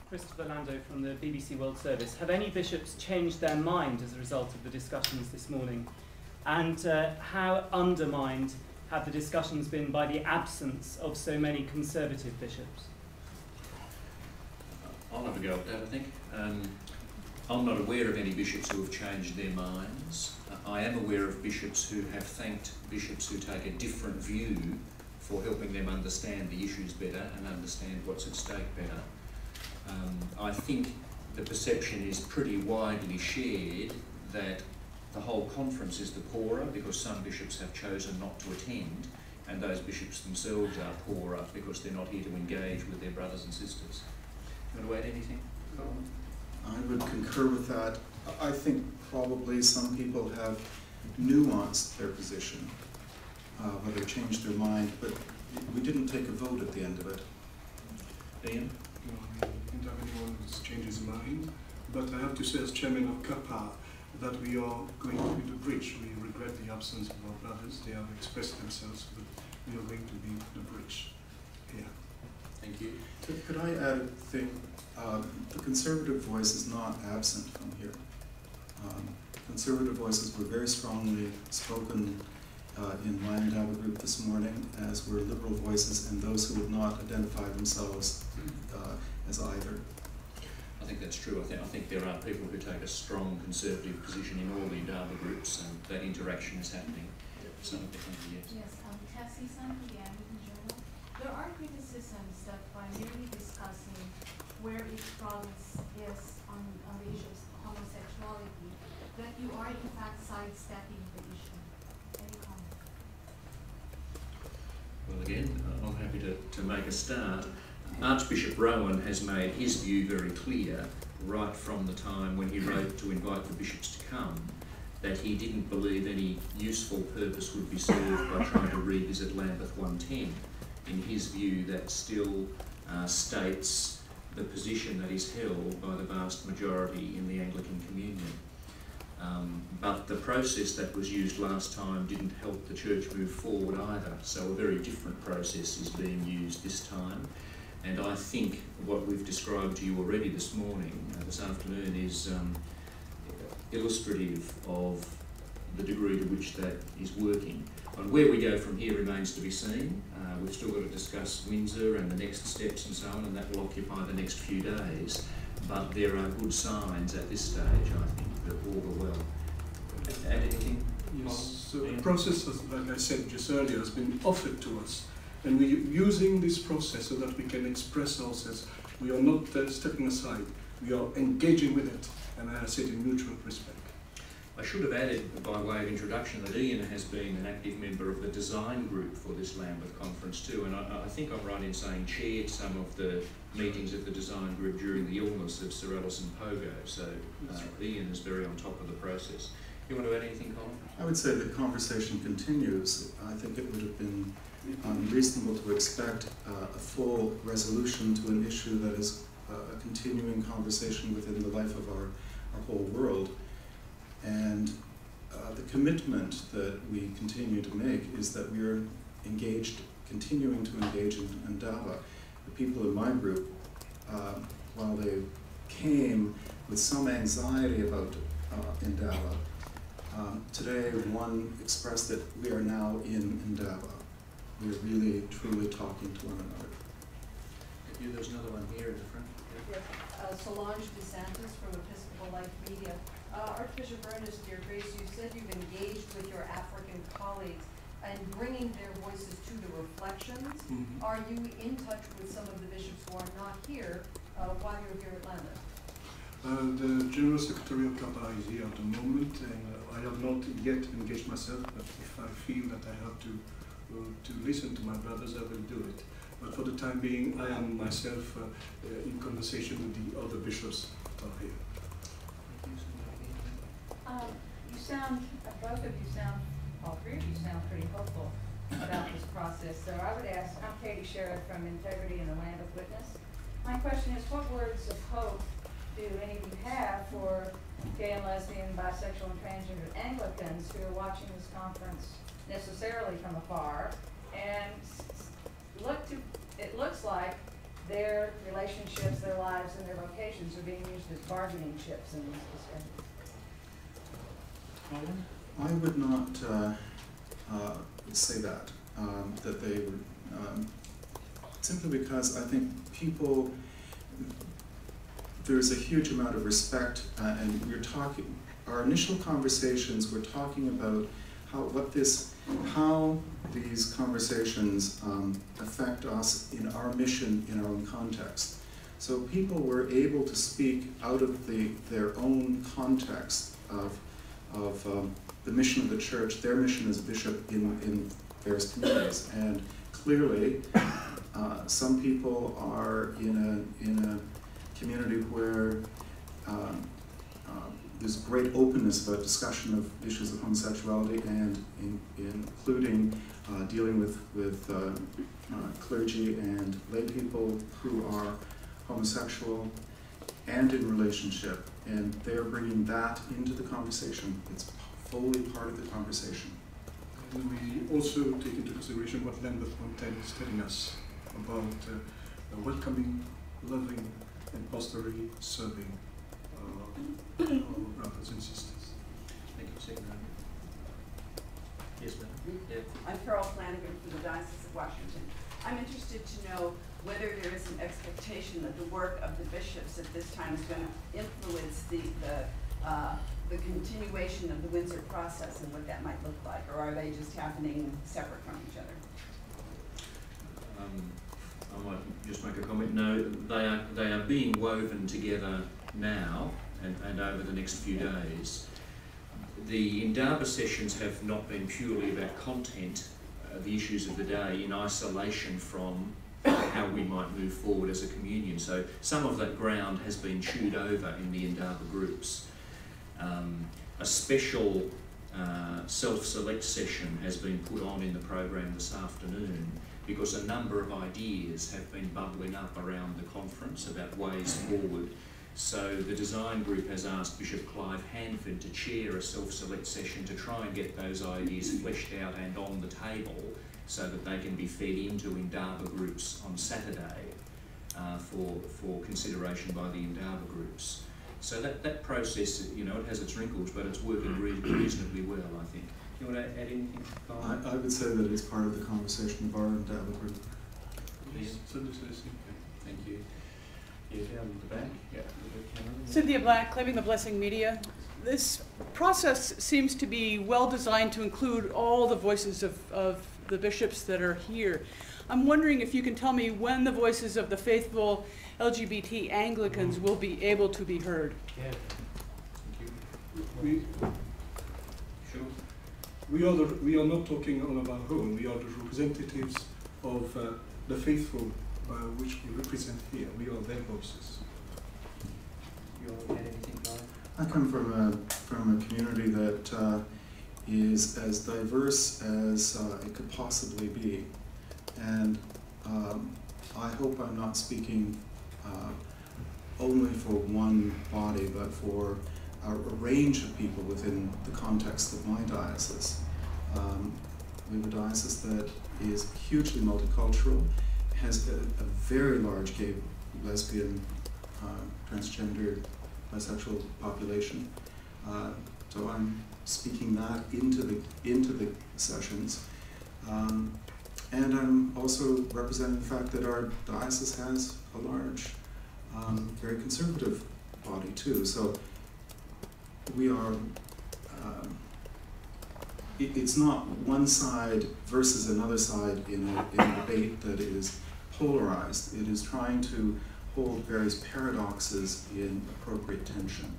Christopher Lando from the BBC World Service. Have any bishops changed their mind as a result of the discussions this morning? And how undermined have the discussions been by the absence of so many Conservative bishops? I'll have a go at that, I think. I'm not aware of any bishops who have changed their minds. I am aware of bishops who have thanked bishops who take a different view for helping them understand the issues better and understand what's at stake better. I think the perception is pretty widely shared that the whole conference is the poorer because some bishops have chosen not to attend, and those bishops themselves are poorer because they're not here to engage with their brothers and sisters. You want to add anything, Colin? I would concur with that. I think probably some people have nuanced their position, whether changed their mind, but we didn't take a vote at the end of it. Ian? No, I don't have anyone who's changed his mind, but I have to say as chairman of CAPA that we are going to be the bridge. We regret the absence of our brothers. They have expressed themselves, but we are going to be the bridge here. Thank you. Could I add a thing? The Conservative voice is not absent from here. Conservative voices were very strongly spoken in my Endowment group this morning, as were Liberal voices and those who would not identify themselves as either. I think that's true. I think there are people who take a strong Conservative position in all the Endowment groups, and that interaction is happening. Some differently, yes. Yes, Cassie Sun from the Anglican Journal. There are criticisms that by merely discussing where each province is on the issue of homosexuality, that you are in fact sidestepping the issue. Any comment? Well, again, I'm happy to make a start. Archbishop Rowan has made his view very clear right from the time when he wrote to invite the bishops to come, that he didn't believe any useful purpose would be served by trying to revisit Lambeth 110. In his view, that still states the position that is held by the vast majority in the Anglican Communion. But the process that was used last time didn't help the Church move forward either, so a very different process is being used this time. And I think what we've described to you already this morning, this afternoon, is illustrative of the degree to which that is working. And where we go from here remains to be seen. We've still got to discuss Windsor and the next steps and so on, and that will occupy the next few days. But there are good signs at this stage, I think, that all are well. Add anything? Yes, so the process, like I said just earlier, has been offered to us. And we're using this process so that we can express ourselves. We are not stepping aside. We are engaging with it, and I said in mutual respect. I should have added, by way of introduction, that Ian has been an active member of the design group for this Lambeth conference too, and I think I'm right in saying chaired some of the meetings of the design group during the illness of Sir Alison Pogo, so Ian is very on top of the process. You want to add anything, Colin? I would say the conversation continues. I think it would have been unreasonable to expect a full resolution to an issue that is a continuing conversation within the life of our whole world. And the commitment that we continue to make is that we are engaged, continuing to engage in Indaba. The people in my group, while they came with some anxiety about Indaba, today one expressed that we are now in Indaba. We are really, truly talking to one another. There's another one here in the front. Yes. Solange DeSantis from Episcopal Life Media. Archbishop Ernest, Dear Grace, you said you've engaged with your African colleagues and bringing their voices to the reflections. Mm-hmm. Are you in touch with some of the bishops who are not here while you're here at Lambeth? The General Secretary of CAPA is here at the moment, and I have not yet engaged myself, but if I feel that I have to listen to my brothers, I will do it. But for the time being, I am myself in conversation with the other bishops that are here. You sound, both of you sound, all three of you sound pretty hopeful about this process. So I would ask, I'm Katie Sherrod from Integrity and the Lambeth Witness. My question is, what words of hope do any of you have for gay and lesbian, bisexual, and transgender Anglicans who are watching this conference necessarily from afar and it looks like their relationships, their lives, and their vocations are being used as bargaining chips in this discussion. I would not say that, that they would, simply because I think people, there's a huge amount of respect, and we're talking, our initial conversations, we're talking about how these conversations affect us in our mission, in our own context. So people were able to speak out of their own context of the mission of the church, their mission as bishop in various communities. And clearly, some people are in a community where there's great openness about discussion of issues of homosexuality, and including dealing with clergy and lay people who are homosexual and in relationship, and they're bringing that into the conversation. It's fully part of the conversation. And we also take into consideration what Lambeth is telling us about welcoming, loving, and pastorally serving our brothers and sisters. Thank you, Secretary. Yes, ma'am. Yeah. I'm Carol Flanagan from the Diocese of Washington. I'm interested to know whether there is an expectation that the work of the bishops at this time is going to influence the continuation of the Windsor process and what that might look like, or are they just happening separate from each other? I might just make a comment. No, they are being woven together now and over the next few days. The Indaba sessions have not been purely about content, the issues of the day, in isolation from how we might move forward as a communion. So some of that ground has been chewed over in the Indaba groups. A special self-select session has been put on in the program this afternoon because a number of ideas have been bubbling up around the conference about ways forward. So the design group has asked Bishop Clive Hanford to chair a self-select session to try and get those ideas fleshed out and on the table so that they can be fed into Indaba groups on Saturday for consideration by the Indaba groups. So that process, you know, it has its wrinkles, but it's working reasonably well, I think. Do you want to add anything, Colin? I would say that it's part of the conversation of our Indaba group. Yes. Thank you. Yeah, down the back. Yeah. Cynthia Black, Claiming the Blessing Media. This process seems to be well designed to include all the voices of the bishops that are here. I'm wondering if you can tell me when the voices of the faithful LGBT Anglicans will be able to be heard. Yeah. We are not talking on our own. We are the representatives of the faithful, which we represent here. We are their voices. You want to add anything, Colin? I come from a community that is as diverse as it could possibly be, and I hope I'm not speaking only for one body, but for a range of people within the context of my diocese. We have a diocese that is hugely multicultural, has a very large gay, lesbian, transgender, bisexual population. So I'm speaking that into the sessions. And I'm also representing the fact that our diocese has a large, very conservative body too. So we are, it's not one side versus another side in a debate that is polarized. It is trying to hold various paradoxes in appropriate tension.